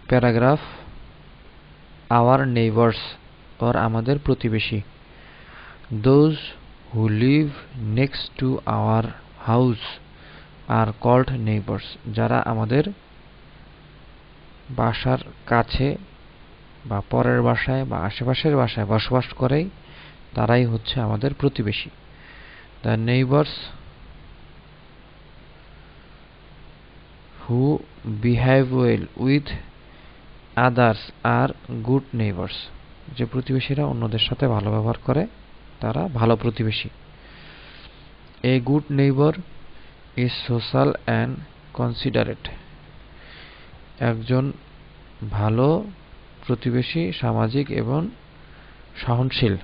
Paragraph hour neighbours or আমাদের প্রতিবেশী। Those who live next to our house are called neighbours. যারা আমাদের বাসার কাছে বা পরের বাসায় বা আশেপাশের বাসায় বসবাস করে তারাই হচ্ছে আমাদের প্রতিবেশী। The neighbours who behave well with others are good neighbours. যে প্রতিবেশীরা অন্যদের সাথে ভালো ব্যবহার করে তারা ভালো প্রতিবেশী। A good neighbor is social and considerate. একজন ভালো প্রতিবেশী সামাজিক এবং সহনশীল।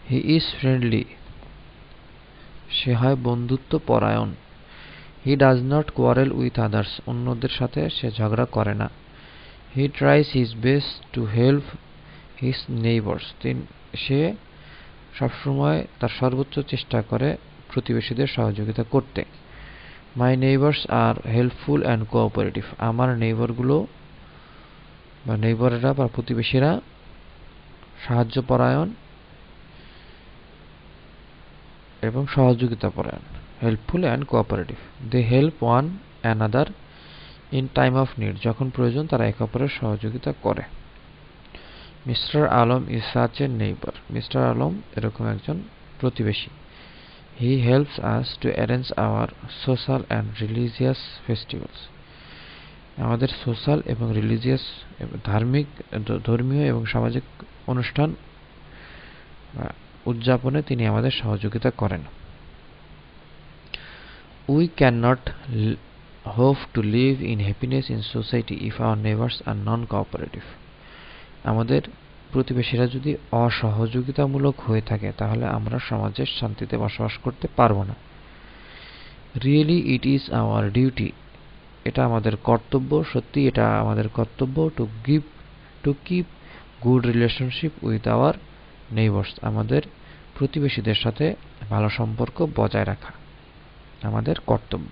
He is friendly. সে হয় বন্ধুত্ব পরায়ণ। He does not quarrel with others. অন্যদের সাথে সে ঝগড়া করে না। He tries his best to help his neighbors. সে সবসময় তার সর্বোচ্চ চেষ্টা করে প্রতিবেশীদের সহযোগিতা করতে। My neighbors are helpful and cooperative. আমার নেইবারগুলো বা নেইবাররা বা প্রতিবেশীরা সাহায্যপরায়ণ এবং সহযোগিতা পরায়ণ। Helpful and cooperative. They help one another in time of need. যখন প্রয়োজন তারা একে অপরের সহযোগিতা করে। Mr. Alam is such a neighbor. Mr. Alam এরকম একজন প্রতিবেশী। He helps us to arrange our social and religious festivals. আমাদের সোশ্যাল এবং রিলিজিয়াস ধর্মীয় এবং সামাজিক অনুষ্ঠান উদযাপনে তিনি আমাদের সহযোগিতা করেন। We cannot hope to live in happiness in society if our neighbors are non-cooperative. আমাদের প্রতিবেশীরা যদি অসহযোগিতামূলক হয়ে থাকে তাহলে আমরা সমাজে শান্তিতে বসবাস করতে পারবো না। Really it is our duty. এটা আমাদের কর্তব্য, সত্যি এটা আমাদের কর্তব্য to keep good relationship with our neighbors. আমাদের প্রতিবেশীদের সাথে ভালো সম্পর্ক বজায় রাখা আমাদের কর্তব্য।